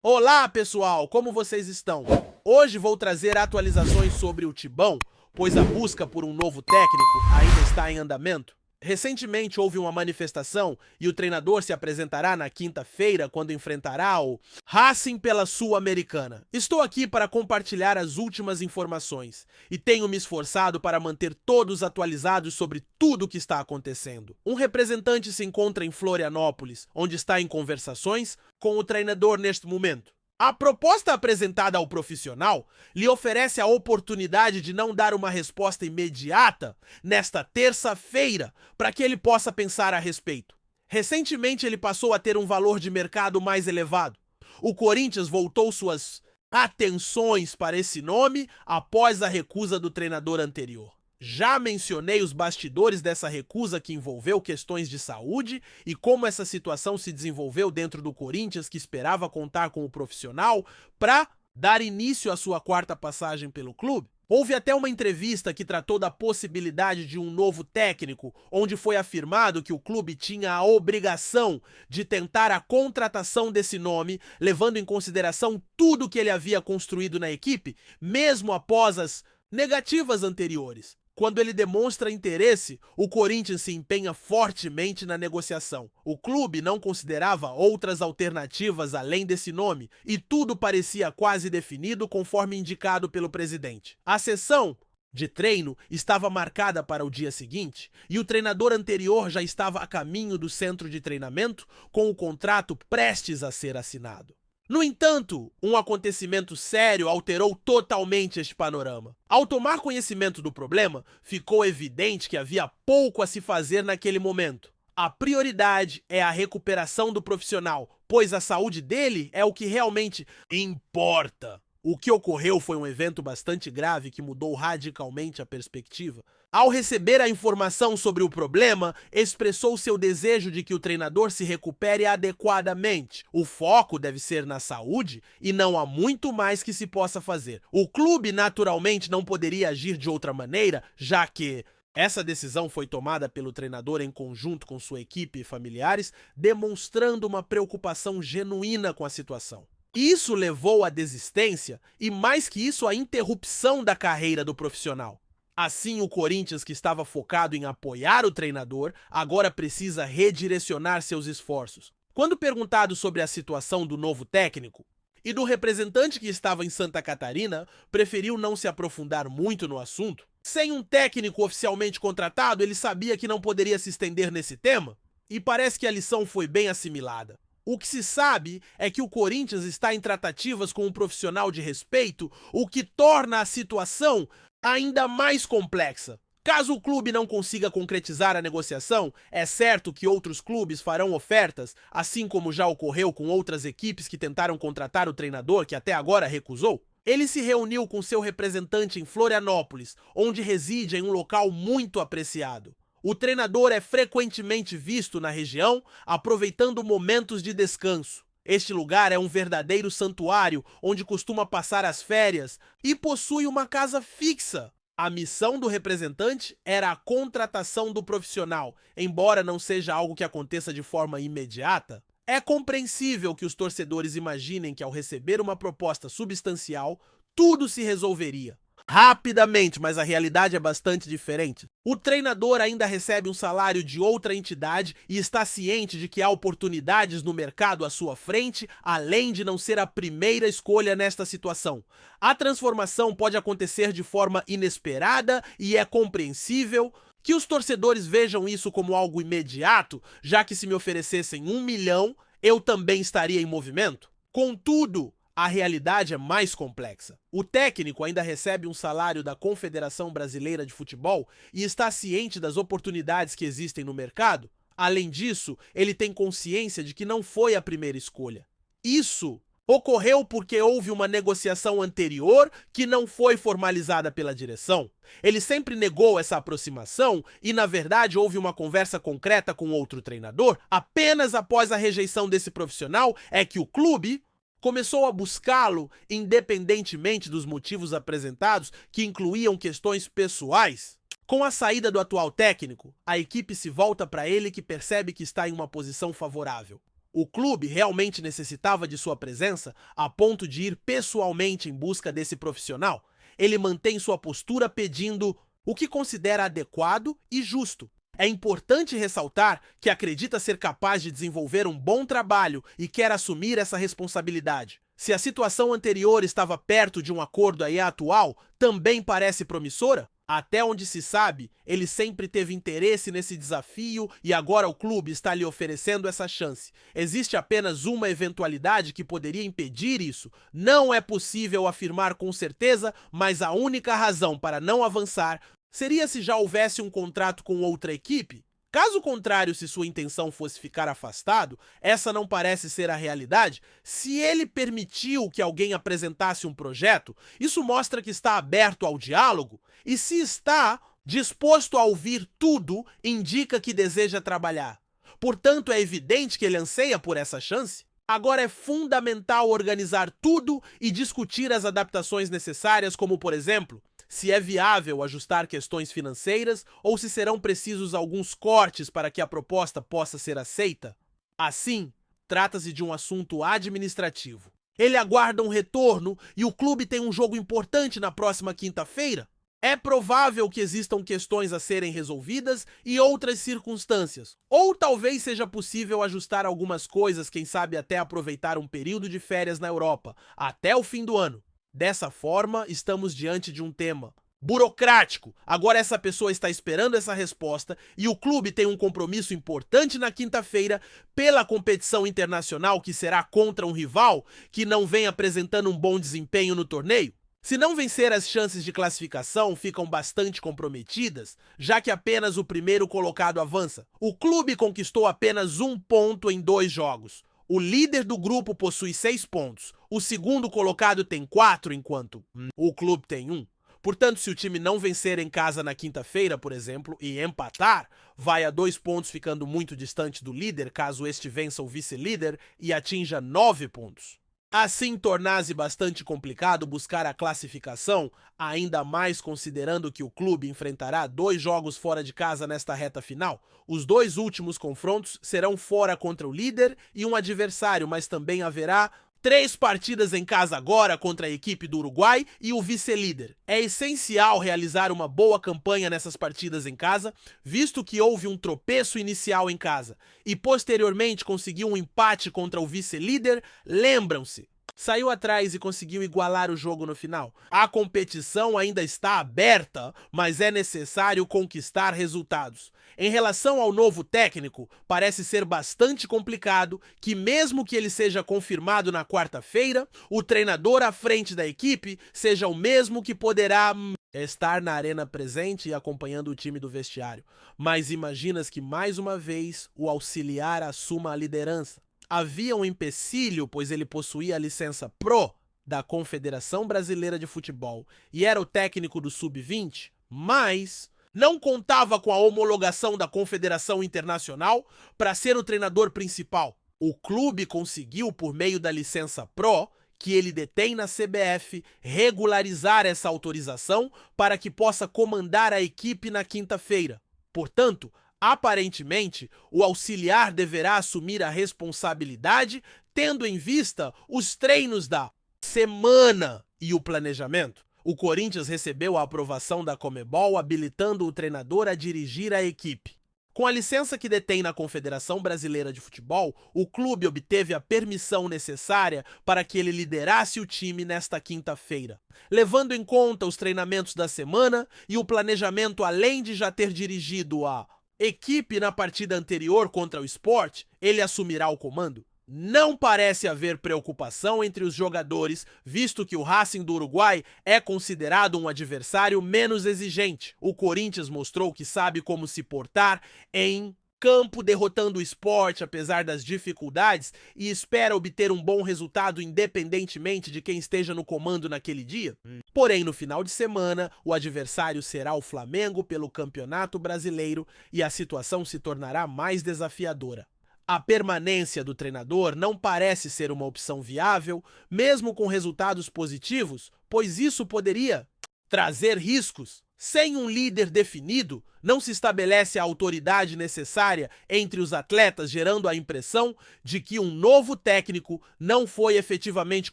Olá, pessoal! Como vocês estão? Hoje vou trazer atualizações sobre o Tibão, pois a busca por um novo técnico ainda está em andamento. Recentemente houve uma manifestação e o treinador se apresentará na quinta-feira quando enfrentará o Racing pela Sul-Americana. Estou aqui para compartilhar as últimas informações e tenho me esforçado para manter todos atualizados sobre tudo o que está acontecendo. Um representante se encontra em Florianópolis, onde está em conversações com o treinador neste momento. A proposta apresentada ao profissional lhe oferece a oportunidade de não dar uma resposta imediata nesta terça-feira para que ele possa pensar a respeito. Recentemente ele passou a ter um valor de mercado mais elevado. O Corinthians voltou suas atenções para esse nome após a recusa do treinador anterior. Já mencionei os bastidores dessa recusa que envolveu questões de saúde e como essa situação se desenvolveu dentro do Corinthians, que esperava contar com o profissional para dar início à sua quarta passagem pelo clube. Houve até uma entrevista que tratou da possibilidade de um novo técnico, onde foi afirmado que o clube tinha a obrigação de tentar a contratação desse nome, levando em consideração tudo que ele havia construído na equipe, mesmo após as negativas anteriores. Quando ele demonstra interesse, o Corinthians se empenha fortemente na negociação. O clube não considerava outras alternativas além desse nome e tudo parecia quase definido conforme indicado pelo presidente. A sessão de treino estava marcada para o dia seguinte e o treinador anterior já estava a caminho do centro de treinamento com o contrato prestes a ser assinado. No entanto, um acontecimento sério alterou totalmente este panorama. Ao tomar conhecimento do problema, ficou evidente que havia pouco a se fazer naquele momento. A prioridade é a recuperação do profissional, pois a saúde dele é o que realmente importa. O que ocorreu foi um evento bastante grave que mudou radicalmente a perspectiva. Ao receber a informação sobre o problema, expressou seu desejo de que o treinador se recupere adequadamente. O foco deve ser na saúde e não há muito mais que se possa fazer. O clube, naturalmente, não poderia agir de outra maneira, já que essa decisão foi tomada pelo treinador em conjunto com sua equipe e familiares, demonstrando uma preocupação genuína com a situação. Isso levou à desistência e, mais que isso, à interrupção da carreira do profissional. Assim, o Corinthians, que estava focado em apoiar o treinador, agora precisa redirecionar seus esforços. Quando perguntado sobre a situação do novo técnico e do representante que estava em Santa Catarina, preferiu não se aprofundar muito no assunto. Sem um técnico oficialmente contratado, ele sabia que não poderia se estender nesse tema e parece que a lição foi bem assimilada. O que se sabe é que o Corinthians está em tratativas com um profissional de respeito, o que torna a situação ainda mais complexa. Caso o clube não consiga concretizar a negociação, é certo que outros clubes farão ofertas, assim como já ocorreu com outras equipes que tentaram contratar o treinador, que até agora recusou. Ele se reuniu com seu representante em Florianópolis, onde reside em um local muito apreciado. O treinador é frequentemente visto na região, aproveitando momentos de descanso. Este lugar é um verdadeiro santuário, onde costuma passar as férias e possui uma casa fixa. A missão do representante era a contratação do profissional, embora não seja algo que aconteça de forma imediata. É compreensível que os torcedores imaginem que ao receber uma proposta substancial, tudo se resolveria rapidamente, mas a realidade é bastante diferente. O treinador ainda recebe um salário de outra entidade e está ciente de que há oportunidades no mercado à sua frente, além de não ser a primeira escolha nesta situação. A transformação pode acontecer de forma inesperada e é compreensível que os torcedores vejam isso como algo imediato, já que se me oferecessem 1 milhão, eu também estaria em movimento. Contudo, a realidade é mais complexa. O técnico ainda recebe um salário da Confederação Brasileira de Futebol e está ciente das oportunidades que existem no mercado. Além disso, ele tem consciência de que não foi a primeira escolha. Isso ocorreu porque houve uma negociação anterior que não foi formalizada pela direção. Ele sempre negou essa aproximação e, na verdade, houve uma conversa concreta com outro treinador. Apenas após a rejeição desse profissional é que o clube começou a buscá-lo independentemente dos motivos apresentados, que incluíam questões pessoais. Com a saída do atual técnico, a equipe se volta para ele, que percebe que está em uma posição favorável. O clube realmente necessitava de sua presença a ponto de ir pessoalmente em busca desse profissional? Ele mantém sua postura pedindo o que considera adequado e justo. É importante ressaltar que acredita ser capaz de desenvolver um bom trabalho e quer assumir essa responsabilidade. Se a situação anterior estava perto de um acordo e a atual também parece promissora, até onde se sabe, ele sempre teve interesse nesse desafio e agora o clube está lhe oferecendo essa chance. Existe apenas uma eventualidade que poderia impedir isso. Não é possível afirmar com certeza, mas a única razão para não avançar seria se já houvesse um contrato com outra equipe. Caso contrário, se sua intenção fosse ficar afastado, essa não parece ser a realidade. Se ele permitiu que alguém apresentasse um projeto, isso mostra que está aberto ao diálogo, e se está disposto a ouvir tudo, indica que deseja trabalhar. Portanto, é evidente que ele anseia por essa chance. Agora é fundamental organizar tudo e discutir as adaptações necessárias, como, por exemplo, se é viável ajustar questões financeiras ou se serão precisos alguns cortes para que a proposta possa ser aceita. Assim, trata-se de um assunto administrativo. Ele aguarda um retorno e o clube tem um jogo importante na próxima quinta-feira. É provável que existam questões a serem resolvidas e outras circunstâncias. Ou talvez seja possível ajustar algumas coisas, quem sabe até aproveitar um período de férias na Europa, até o fim do ano. Dessa forma, estamos diante de um tema burocrático. Agora essa pessoa está esperando essa resposta e o clube tem um compromisso importante na quinta-feira pela competição internacional que será contra um rival que não vem apresentando um bom desempenho no torneio. Se não vencer, as chances de classificação ficam bastante comprometidas, já que apenas o primeiro colocado avança. O clube conquistou apenas 1 ponto em 2 jogos. O líder do grupo possui 6 pontos. O segundo colocado tem 4, enquanto o clube tem 1. Portanto, se o time não vencer em casa na quinta-feira, por exemplo, e empatar, vai a 2 pontos, ficando muito distante do líder, caso este vença o vice-líder e atinja 9 pontos. Assim, torna-se bastante complicado buscar a classificação, ainda mais considerando que o clube enfrentará 2 jogos fora de casa nesta reta final. Os 2 últimos confrontos serão fora contra o líder e um adversário, mas também haverá 3 partidas em casa agora contra a equipe do Uruguai e o vice-líder. É essencial realizar uma boa campanha nessas partidas em casa, visto que houve um tropeço inicial em casa e posteriormente conseguiu um empate contra o vice-líder. Lembram-se, saiu atrás e conseguiu igualar o jogo no final. A competição ainda está aberta, mas é necessário conquistar resultados. Em relação ao novo técnico, parece ser bastante complicado que, mesmo que ele seja confirmado na quarta-feira, o treinador à frente da equipe seja o mesmo que poderá estar na arena presente e acompanhando o time do vestiário. Mas imaginas que mais uma vez o auxiliar assuma a liderança. Havia um empecilho, pois ele possuía a licença Pro da Confederação Brasileira de Futebol e era o técnico do Sub-20, mas não contava com a homologação da Confederação Internacional para ser o treinador principal. O clube conseguiu, por meio da licença Pro, que ele detém na CBF, regularizar essa autorização para que possa comandar a equipe na quinta-feira. Portanto, aparentemente, o auxiliar deverá assumir a responsabilidade, tendo em vista os treinos da semana e o planejamento. O Corinthians recebeu a aprovação da Conmebol, habilitando o treinador a dirigir a equipe. Com a licença que detém na Confederação Brasileira de Futebol, o clube obteve a permissão necessária para que ele liderasse o time nesta quinta-feira. Levando em conta os treinamentos da semana e o planejamento, além de já ter dirigido a equipe na partida anterior contra o Sport, ele assumirá o comando. Não parece haver preocupação entre os jogadores, visto que o Racing do Uruguai é considerado um adversário menos exigente. O Corinthians mostrou que sabe como se portar em campo, derrotando o Sport apesar das dificuldades, e espera obter um bom resultado independentemente de quem esteja no comando naquele dia. Porém, no final de semana, o adversário será o Flamengo pelo Campeonato Brasileiro e a situação se tornará mais desafiadora. A permanência do treinador não parece ser uma opção viável, mesmo com resultados positivos, pois isso poderia trazer riscos. Sem um líder definido, não se estabelece a autoridade necessária entre os atletas, gerando a impressão de que um novo técnico não foi efetivamente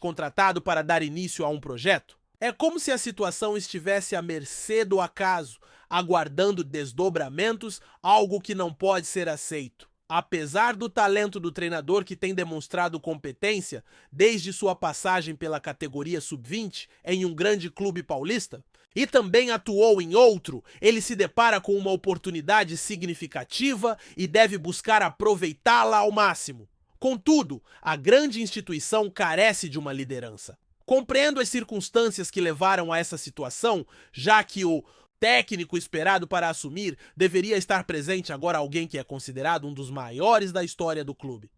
contratado para dar início a um projeto. É como se a situação estivesse à mercê do acaso, aguardando desdobramentos, algo que não pode ser aceito. Apesar do talento do treinador, que tem demonstrado competência desde sua passagem pela categoria sub-20 em um grande clube paulista, e também atuou em outro, ele se depara com uma oportunidade significativa e deve buscar aproveitá-la ao máximo. Contudo, a grande instituição carece de uma liderança. Compreendo as circunstâncias que levaram a essa situação, já que o técnico esperado para assumir deveria estar presente agora, alguém que é considerado um dos maiores da história do clube.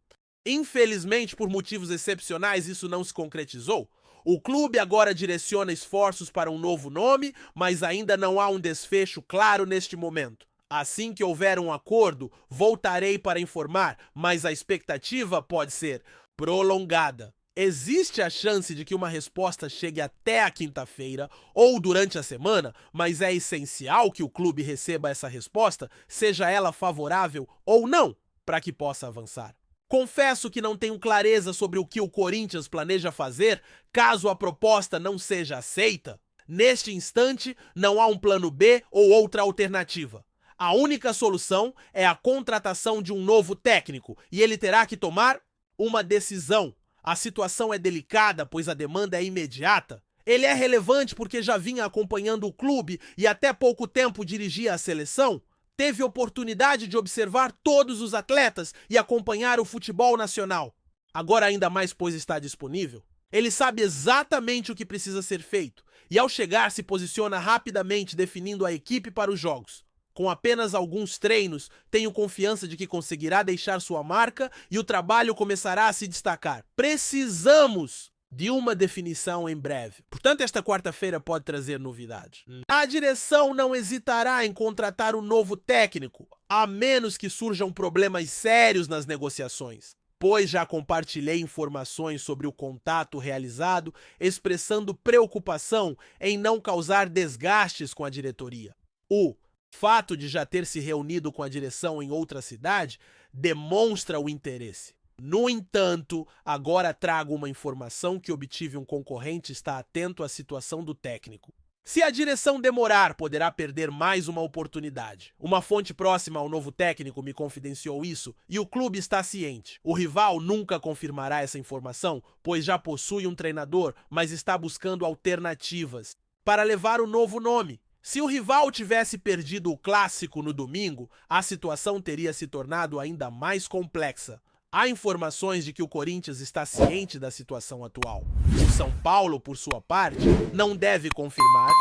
Infelizmente, por motivos excepcionais, isso não se concretizou. O clube agora direciona esforços para um novo nome, mas ainda não há um desfecho claro neste momento. Assim que houver um acordo, voltarei para informar, mas a expectativa pode ser prolongada. Existe a chance de que uma resposta chegue até a quinta-feira ou durante a semana, mas é essencial que o clube receba essa resposta, seja ela favorável ou não, para que possa avançar. Confesso que não tenho clareza sobre o que o Corinthians planeja fazer caso a proposta não seja aceita. Neste instante, não há um plano B ou outra alternativa. A única solução é a contratação de um novo técnico e ele terá que tomar uma decisão. A situação é delicada, pois a demanda é imediata. Ele é relevante porque já vinha acompanhando o clube e até pouco tempo dirigia a seleção. Teve oportunidade de observar todos os atletas e acompanhar o futebol nacional. Agora ainda mais, pois está disponível. Ele sabe exatamente o que precisa ser feito e ao chegar se posiciona rapidamente, definindo a equipe para os jogos. Com apenas alguns treinos, tenho confiança de que conseguirá deixar sua marca e o trabalho começará a se destacar. Precisamos de uma definição em breve. Portanto, esta quarta-feira pode trazer novidades. A direção não hesitará em contratar um novo técnico, a menos que surjam problemas sérios nas negociações, pois já compartilhei informações sobre o contato realizado, expressando preocupação em não causar desgastes com a diretoria. O fato de já ter se reunido com a direção em outra cidade demonstra o interesse. No entanto, agora trago uma informação que obtive: um concorrente está atento à situação do técnico. Se a direção demorar, poderá perder mais uma oportunidade. Uma fonte próxima ao novo técnico me confidenciou isso e o clube está ciente. O rival nunca confirmará essa informação, pois já possui um treinador, mas está buscando alternativas para levar o novo nome. Se o rival tivesse perdido o clássico no domingo, a situação teria se tornado ainda mais complexa. Há informações de que o Corinthians está ciente da situação atual. O São Paulo, por sua parte, não deve confirmar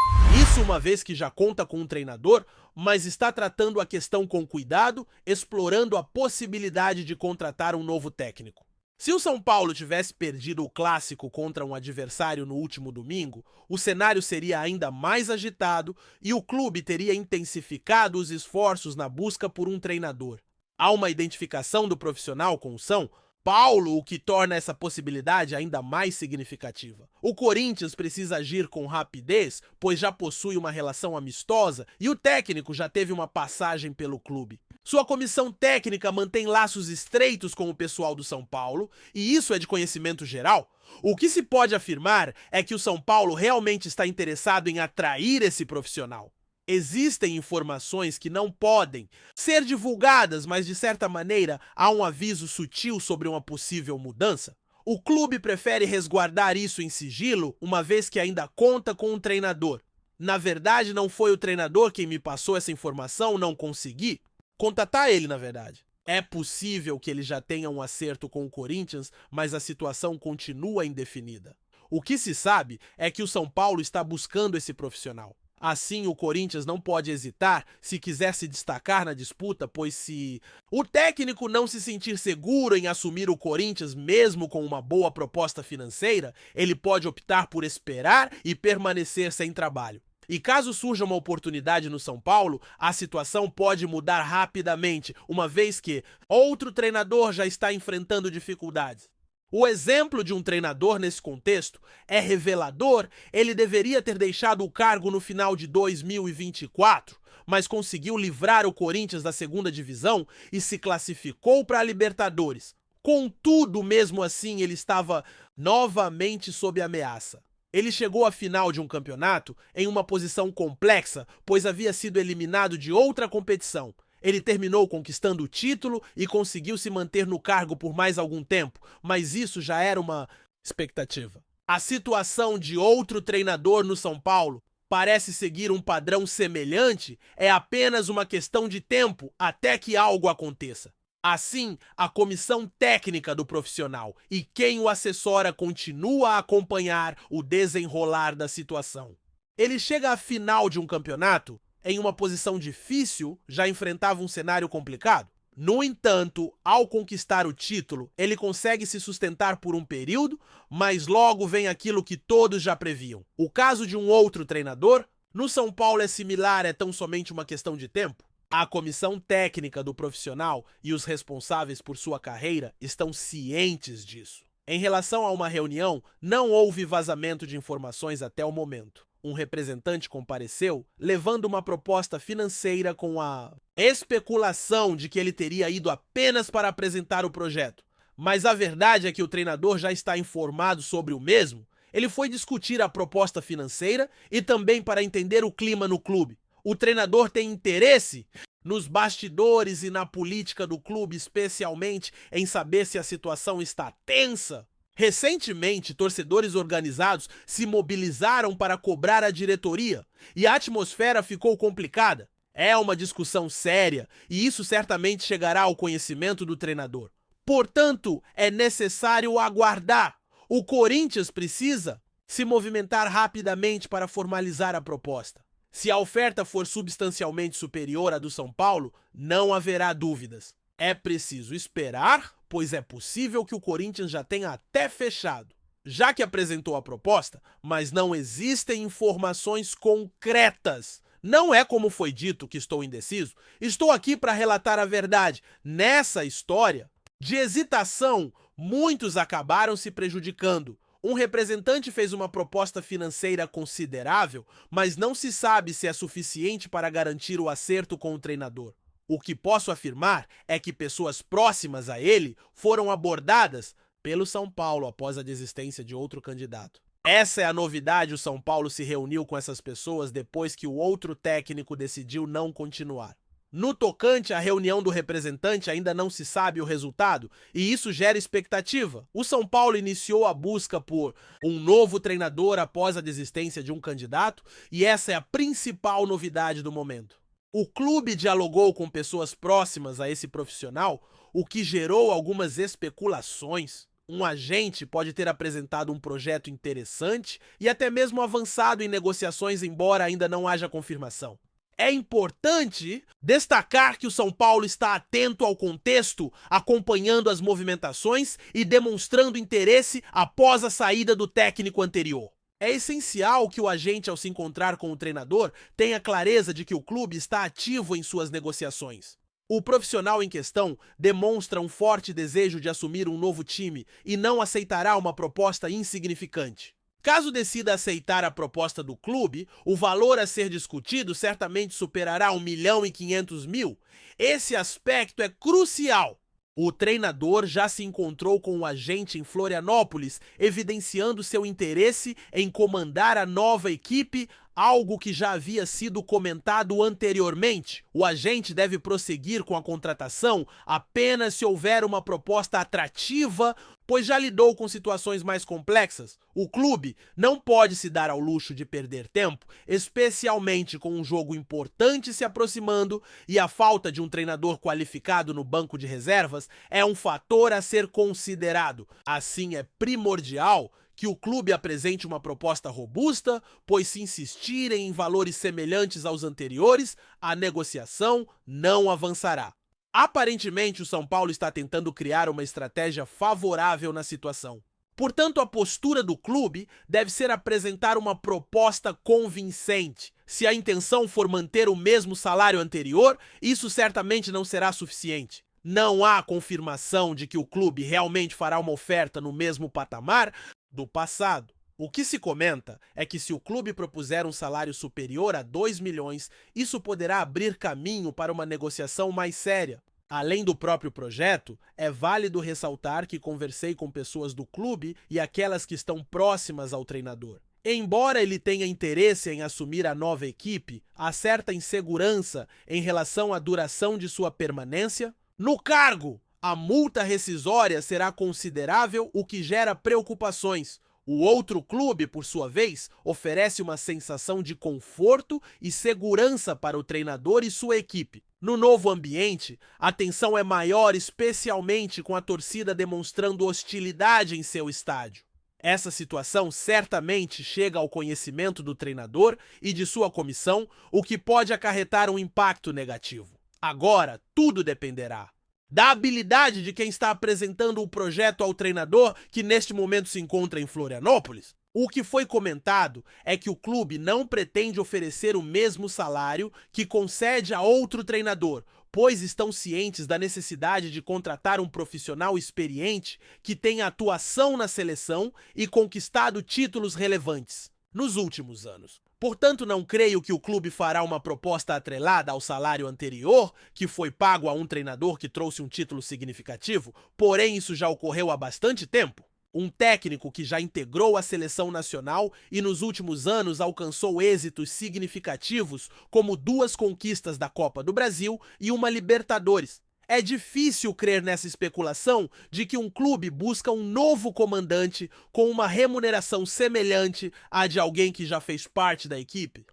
isso, uma vez que já conta com um treinador, mas está tratando a questão com cuidado, explorando a possibilidade de contratar um novo técnico. Se o São Paulo tivesse perdido o clássico contra um adversário no último domingo, o cenário seria ainda mais agitado e o clube teria intensificado os esforços na busca por um treinador. Há uma identificação do profissional com o São Paulo, o que torna essa possibilidade ainda mais significativa. O Corinthians precisa agir com rapidez, pois já possui uma relação amistosa e o técnico já teve uma passagem pelo clube. Sua comissão técnica mantém laços estreitos com o pessoal do São Paulo, e isso é de conhecimento geral. O que se pode afirmar é que o São Paulo realmente está interessado em atrair esse profissional. Existem informações que não podem ser divulgadas, mas de certa maneira há um aviso sutil sobre uma possível mudança. O clube prefere resguardar isso em sigilo, uma vez que ainda conta com um treinador. Na verdade, não foi o treinador quem me passou essa informação, não consegui contatar ele, na verdade. É possível que ele já tenha um acerto com o Corinthians, mas a situação continua indefinida. O que se sabe é que o São Paulo está buscando esse profissional. Assim, o Corinthians não pode hesitar se quiser se destacar na disputa, pois se o técnico não se sentir seguro em assumir o Corinthians mesmo com uma boa proposta financeira, ele pode optar por esperar e permanecer sem trabalho. E caso surja uma oportunidade no São Paulo, a situação pode mudar rapidamente, uma vez que outro treinador já está enfrentando dificuldades. O exemplo de um treinador nesse contexto é revelador. Ele deveria ter deixado o cargo no final de 2024, mas conseguiu livrar o Corinthians da segunda divisão e se classificou para a Libertadores. Contudo, mesmo assim, ele estava novamente sob ameaça. Ele chegou à final de um campeonato em uma posição complexa, pois havia sido eliminado de outra competição. Ele terminou conquistando o título e conseguiu se manter no cargo por mais algum tempo, mas isso já era uma expectativa. A situação de outro treinador no São Paulo parece seguir um padrão semelhante, é apenas uma questão de tempo até que algo aconteça. Assim, a comissão técnica do profissional e quem o assessora continua a acompanhar o desenrolar da situação. Ele chega à final de um campeonato em uma posição difícil, já enfrentava um cenário complicado. No entanto, ao conquistar o título, ele consegue se sustentar por um período, mas logo vem aquilo que todos já previam. O caso de um outro treinador, no São Paulo é similar, é tão somente uma questão de tempo. A comissão técnica do profissional e os responsáveis por sua carreira estão cientes disso. Em relação a uma reunião, não houve vazamento de informações até o momento. Um representante compareceu, levando uma proposta financeira com a especulação de que ele teria ido apenas para apresentar o projeto. Mas a verdade é que o treinador já está informado sobre o mesmo. Ele foi discutir a proposta financeira e também para entender o clima no clube. O treinador tem interesse nos bastidores e na política do clube, especialmente em saber se a situação está tensa. Recentemente, torcedores organizados se mobilizaram para cobrar a diretoria e a atmosfera ficou complicada. É uma discussão séria e isso certamente chegará ao conhecimento do treinador. Portanto, é necessário aguardar. O Corinthians precisa se movimentar rapidamente para formalizar a proposta. Se a oferta for substancialmente superior à do São Paulo, não haverá dúvidas. É preciso esperar, pois é possível que o Corinthians já tenha até fechado, já que apresentou a proposta, mas não existem informações concretas. Não é como foi dito que estou indeciso, estou aqui para relatar a verdade. Nessa história de hesitação, muitos acabaram se prejudicando. Um representante fez uma proposta financeira considerável, mas não se sabe se é suficiente para garantir o acerto com o treinador. O que posso afirmar é que pessoas próximas a ele foram abordadas pelo São Paulo após a desistência de outro candidato. Essa é a novidade, o São Paulo se reuniu com essas pessoas depois que o outro técnico decidiu não continuar. No tocante à reunião do representante, ainda não se sabe o resultado e isso gera expectativa. O São Paulo iniciou a busca por um novo treinador após a desistência de um candidato e essa é a principal novidade do momento. O clube dialogou com pessoas próximas a esse profissional, o que gerou algumas especulações. Um agente pode ter apresentado um projeto interessante e até mesmo avançado em negociações, embora ainda não haja confirmação. É importante destacar que o São Paulo está atento ao contexto, acompanhando as movimentações e demonstrando interesse após a saída do técnico anterior. É essencial que o agente, ao se encontrar com o treinador, tenha clareza de que o clube está ativo em suas negociações. O profissional em questão demonstra um forte desejo de assumir um novo time e não aceitará uma proposta insignificante. Caso decida aceitar a proposta do clube, o valor a ser discutido certamente superará 1.500.000. Esse aspecto é crucial. O treinador já se encontrou com o agente em Florianópolis, evidenciando seu interesse em comandar a nova equipe, algo que já havia sido comentado anteriormente. O agente deve prosseguir com a contratação apenas se houver uma proposta atrativa, pois já lidou com situações mais complexas. O clube não pode se dar ao luxo de perder tempo, especialmente com um jogo importante se aproximando e a falta de um treinador qualificado no banco de reservas é um fator a ser considerado. Assim, é primordial que o clube apresente uma proposta robusta, pois se insistirem em valores semelhantes aos anteriores, a negociação não avançará. Aparentemente, o São Paulo está tentando criar uma estratégia favorável na situação. Portanto, a postura do clube deve ser apresentar uma proposta convincente. Se a intenção for manter o mesmo salário anterior, isso certamente não será suficiente. Não há confirmação de que o clube realmente fará uma oferta no mesmo patamar do passado. O que se comenta é que se o clube propuser um salário superior a 2 milhões, isso poderá abrir caminho para uma negociação mais séria. Além do próprio projeto, é válido ressaltar que conversei com pessoas do clube e aquelas que estão próximas ao treinador. Embora ele tenha interesse em assumir a nova equipe, há certa insegurança em relação à duração de sua permanência no cargo. A multa rescisória será considerável, o que gera preocupações. O outro clube, por sua vez, oferece uma sensação de conforto e segurança para o treinador e sua equipe. No novo ambiente, a tensão é maior, especialmente com a torcida demonstrando hostilidade em seu estádio. Essa situação certamente chega ao conhecimento do treinador e de sua comissão, o que pode acarretar um impacto negativo. Agora, tudo dependerá da habilidade de quem está apresentando o projeto ao treinador, que neste momento se encontra em Florianópolis. O que foi comentado é que o clube não pretende oferecer o mesmo salário que concede a outro treinador, pois estão cientes da necessidade de contratar um profissional experiente que tenha atuação na seleção e conquistado títulos relevantes nos últimos anos. Portanto, não creio que o clube fará uma proposta atrelada ao salário anterior, que foi pago a um treinador que trouxe um título significativo, porém isso já ocorreu há bastante tempo. Um técnico que já integrou a seleção nacional e nos últimos anos alcançou êxitos significativos, como 2 conquistas da Copa do Brasil e uma Libertadores. É difícil crer nessa especulação de que um clube busca um novo comandante com uma remuneração semelhante à de alguém que já fez parte da equipe.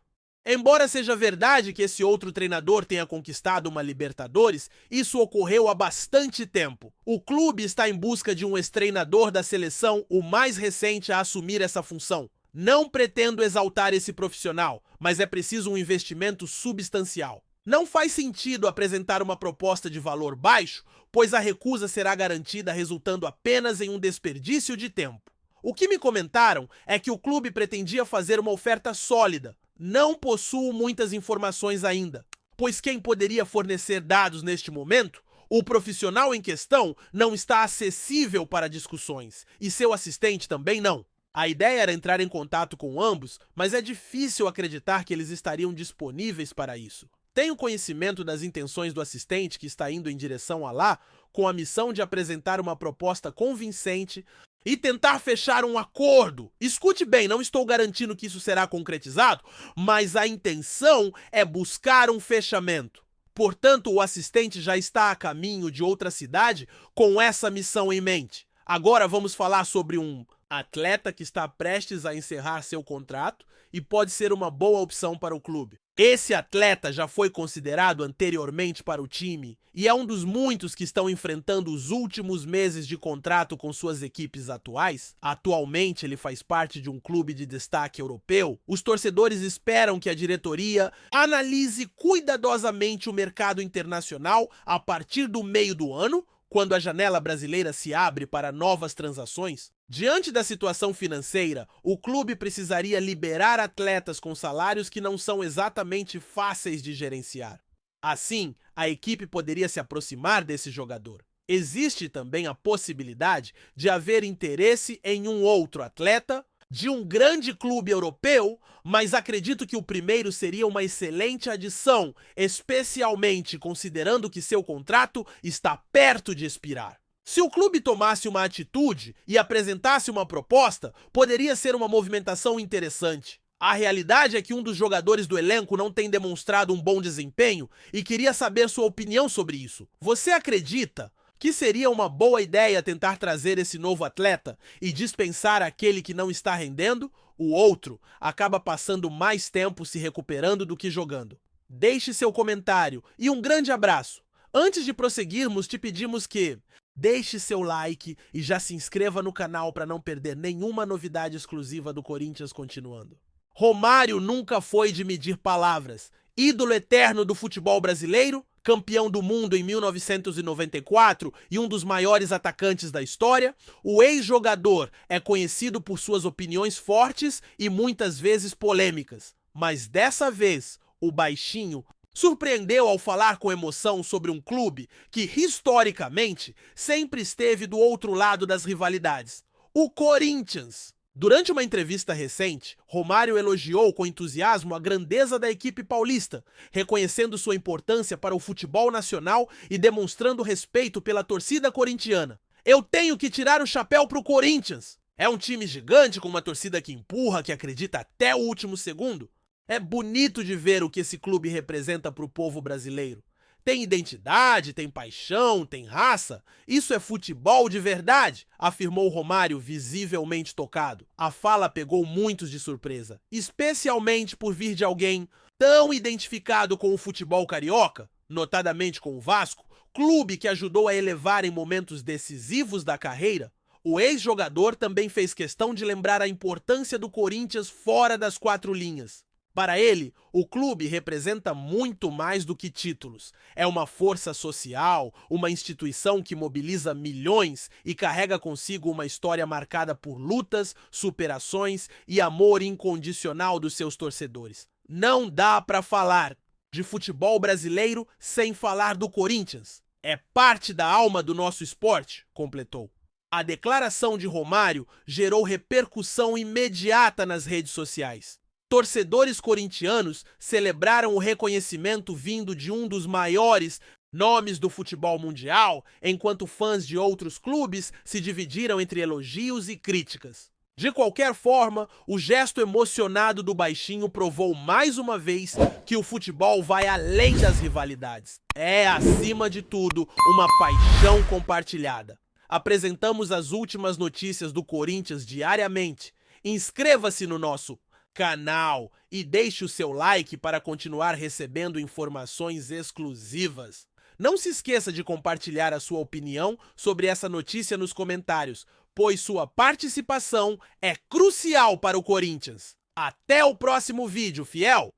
Embora seja verdade que esse outro treinador tenha conquistado uma Libertadores, isso ocorreu há bastante tempo. O clube está em busca de um ex-treinador da seleção, o mais recente a assumir essa função. Não pretendo exaltar esse profissional, mas é preciso um investimento substancial. Não faz sentido apresentar uma proposta de valor baixo, pois a recusa será garantida resultando apenas em um desperdício de tempo. O que me comentaram é que o clube pretendia fazer uma oferta sólida. Não possuo muitas informações ainda, pois quem poderia fornecer dados neste momento? O profissional em questão não está acessível para discussões, e seu assistente também não. A ideia era entrar em contato com ambos, mas é difícil acreditar que eles estariam disponíveis para isso. Tenho conhecimento das intenções do assistente que está indo em direção a lá, com a missão de apresentar uma proposta convincente e tentar fechar um acordo. Escute bem, não estou garantindo que isso será concretizado, mas a intenção é buscar um fechamento. Portanto, o assistente já está a caminho de outra cidade com essa missão em mente. Agora vamos falar sobre um atleta que está prestes a encerrar seu contrato e pode ser uma boa opção para o clube. Esse atleta já foi considerado anteriormente para o time e é um dos muitos que estão enfrentando os últimos meses de contrato com suas equipes atuais. Atualmente ele faz parte de um clube de destaque europeu. Os torcedores esperam que a diretoria analise cuidadosamente o mercado internacional a partir do meio do ano, quando a janela brasileira se abre para novas transações. Diante da situação financeira, o clube precisaria liberar atletas com salários que não são exatamente fáceis de gerenciar. Assim, a equipe poderia se aproximar desse jogador. Existe também a possibilidade de haver interesse em um outro atleta de um grande clube europeu, mas acredito que o primeiro seria uma excelente adição, especialmente considerando que seu contrato está perto de expirar. Se o clube tomasse uma atitude e apresentasse uma proposta, poderia ser uma movimentação interessante. A realidade é que um dos jogadores do elenco não tem demonstrado um bom desempenho e queria saber sua opinião sobre isso. Você acredita que seria uma boa ideia tentar trazer esse novo atleta e dispensar aquele que não está rendendo? O outro acaba passando mais tempo se recuperando do que jogando. Deixe seu comentário e um grande abraço. Antes de prosseguirmos, te pedimos que deixe seu like e já se inscreva no canal para não perder nenhuma novidade exclusiva do Corinthians continuando. Romário nunca foi de medir palavras. Ídolo eterno do futebol brasileiro, campeão do mundo em 1994 e um dos maiores atacantes da história, o ex-jogador é conhecido por suas opiniões fortes e muitas vezes polêmicas. Mas dessa vez, o baixinho Surpreendeu ao falar com emoção sobre um clube que, historicamente, sempre esteve do outro lado das rivalidades: o Corinthians. Durante uma entrevista recente, Romário elogiou com entusiasmo a grandeza da equipe paulista, reconhecendo sua importância para o futebol nacional e demonstrando respeito pela torcida corintiana. Eu tenho que tirar o chapéu pro Corinthians! É um time gigante com uma torcida que empurra, que acredita até o último segundo. É bonito de ver o que esse clube representa para o povo brasileiro. Tem identidade, tem paixão, tem raça. Isso é futebol de verdade, afirmou Romário, visivelmente tocado. A fala pegou muitos de surpresa, especialmente por vir de alguém tão identificado com o futebol carioca, notadamente com o Vasco, clube que ajudou a elevar em momentos decisivos da carreira. O ex-jogador também fez questão de lembrar a importância do Corinthians fora das quatro linhas. Para ele, o clube representa muito mais do que títulos. É uma força social, uma instituição que mobiliza milhões e carrega consigo uma história marcada por lutas, superações e amor incondicional dos seus torcedores. Não dá para falar de futebol brasileiro sem falar do Corinthians. É parte da alma do nosso esporte, completou. A declaração de Romário gerou repercussão imediata nas redes sociais. Torcedores corintianos celebraram o reconhecimento vindo de um dos maiores nomes do futebol mundial, enquanto fãs de outros clubes se dividiram entre elogios e críticas. De qualquer forma, o gesto emocionado do baixinho provou mais uma vez que o futebol vai além das rivalidades. É, acima de tudo, uma paixão compartilhada. Apresentamos as últimas notícias do Corinthians diariamente. Inscreva-se no nosso canal e deixe o seu like para continuar recebendo informações exclusivas. Não se esqueça de compartilhar a sua opinião sobre essa notícia nos comentários, pois sua participação é crucial para o Corinthians. Até o próximo vídeo, fiel!